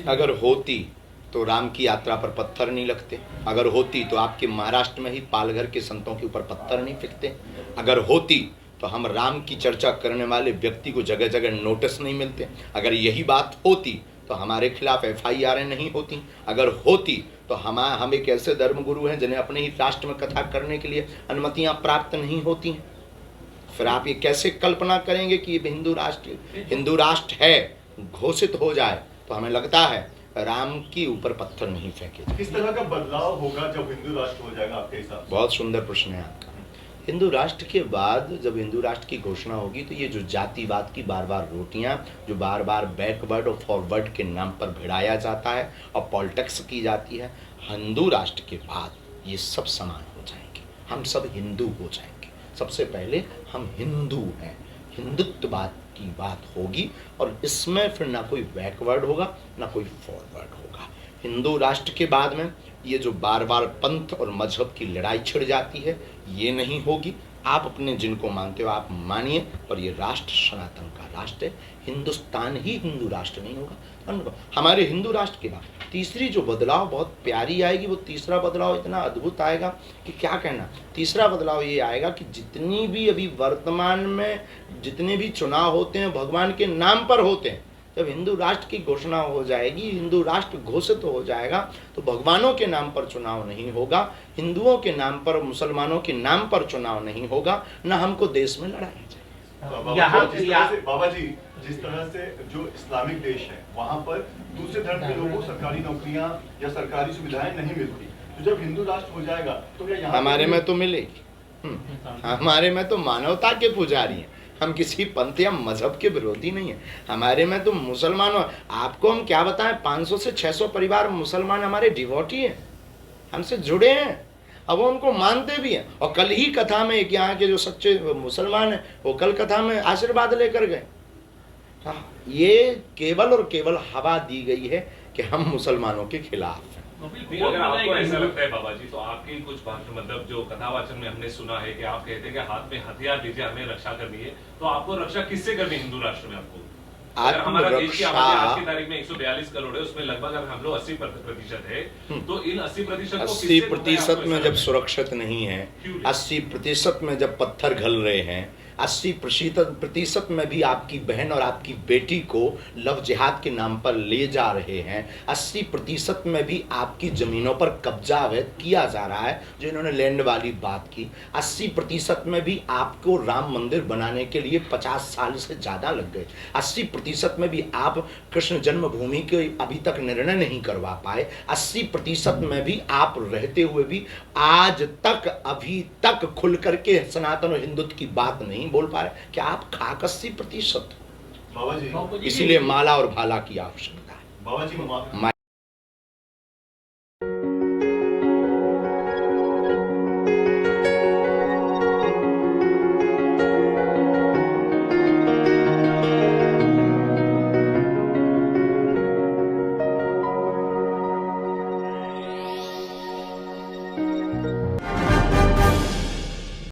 अगर होती तो राम की यात्रा पर पत्थर नहीं लगते। अगर होती तो आपके महाराष्ट्र में ही पालघर के संतों के ऊपर पत्थर नहीं फेंकते। अगर होती तो हम राम की चर्चा करने वाले व्यक्ति को जगह जगह नोटिस नहीं मिलते। अगर यही बात होती तो हमारे खिलाफ FIR नहीं होती। अगर होती तो हम एक ऐसे धर्मगुरु हैं जिन्हें अपने ही राष्ट्र में कथा करने के लिए अनुमतियां प्राप्त नहीं होती हैं। फिर आप ये कैसे कल्पना करेंगे कि ये हिंदू राष्ट्र है घोषित हो जाए तो हमें लगता है राम के ऊपर पत्थर नहीं फेंके। किस तरह का बदलाव होगा जब हिंदू राष्ट्र हो जाएगा आपके हिसाब से? बहुत सुंदर प्रश्न है आपका। हिंदू राष्ट्र के बाद जब हिंदू राष्ट्र की घोषणा होगी तो ये जो जातिवाद की बार बार रोटियां जो बार बार बैकवर्ड और फॉरवर्ड के नाम पर भिड़ाया जाता है और पॉलिटिक्स की जाती है, हिंदू राष्ट्र के बाद ये सब समान हो जाएंगे। हम सब हिंदू हो जाएंगे। सबसे पहले हम हिंदू हैं, हिंदुत्ववाद की बात होगी और इसमें फिर ना कोई बैकवर्ड होगा ना कोई फॉरवर्ड होगा। हिंदू राष्ट्र के बाद में ये जो बार बार पंथ और मजहब की लड़ाई छिड़ जाती है ये नहीं होगी। आप अपने जिनको मानते हो आप मानिए, पर ये राष्ट्र सनातन का राष्ट्र है। हिंदुस्तान ही हिंदू राष्ट्र नहीं होगा। हमारे हिंदू राष्ट्र के बाद तीसरी जो बदलाव बहुत प्यारी आएगी, वो तीसरा बदलाव इतना अद्भुत आएगा कि क्या कहना। तीसरा बदलाव ये आएगा कि जितनी भी अभी वर्तमान में जितने भी चुनाव होते हैं भगवान के नाम पर होते हैं, जब हिंदू राष्ट्र की घोषणा हो जाएगी, हिंदू राष्ट्र घोषित हो जाएगा तो भगवानों के नाम पर चुनाव नहीं होगा, हिंदुओं के नाम पर मुसलमानों के नाम पर चुनाव नहीं होगा, न हमको देश में लड़ाया जाएगा। बाबा जी, जिस तरह से जो इस्लामिक देश है वहां पर दूसरे धर्म के लोगों को सरकारी नौकरियां या सरकारी सुविधाएं नहीं मिलती, तो जब हिंदू राष्ट्र हो जाएगा तो क्या यहाँ हमारे में तो मिलेगी। हमारे में तो मानवता के पुजारी हैं, हम किसी पंथ या मजहब के विरोधी नहीं है। हमारे में तो मुसलमानों, आपको हम क्या बताएं, 500 से 600 परिवार मुसलमान हमारे डिवोटी हैं, हमसे जुड़े हैं, अब वो उनको मानते भी हैं। और कल ही कथा में एक यहाँ के जो सच्चे मुसलमान हैं वो कल कथा में आशीर्वाद लेकर गए। ये केवल और केवल हवा दी गई है कि हम मुसलमानों के खिलाफ हैं। अगर आपको ऐसा लगता है बाबा जी, तो आपकी कुछ बात मतलब जो कथावाचन में हमने सुना है कि आप कहते हैं कि हाथ में हथियार दीजिए, हमें रक्षा करनी है, तो आपको रक्षा किससे करनी है हिंदू राष्ट्र में? आपको अगर हमारा देश की आबादी आज की तारीख में 142 करोड़ है, उसमें लगभग अगर हम लोग 80% है, तो इन 80% 80% में जब सुरक्षित नहीं है, 80% में जब पत्थर घल रहे हैं, 80% में भी आपकी बहन और आपकी बेटी को लव जिहाद के नाम पर ले जा रहे हैं, 80% में भी आपकी ज़मीनों पर कब्जा अवैध किया जा रहा है जो इन्होंने लैंड वाली बात की, 80% में भी आपको राम मंदिर बनाने के लिए 50 साल से ज़्यादा लग गए, 80% में भी आप कृष्ण जन्मभूमि के अभी तक निर्णय नहीं करवा पाए, 80% में भी आप रहते हुए भी आज तक अभी तक खुल करके सनातन और हिंदुत्व की बात नहीं बोल पा रहे। क्या आप खाक 80%? बाबा जी, इसीलिए माला और भाला की आवश्यकता है। बाबा जी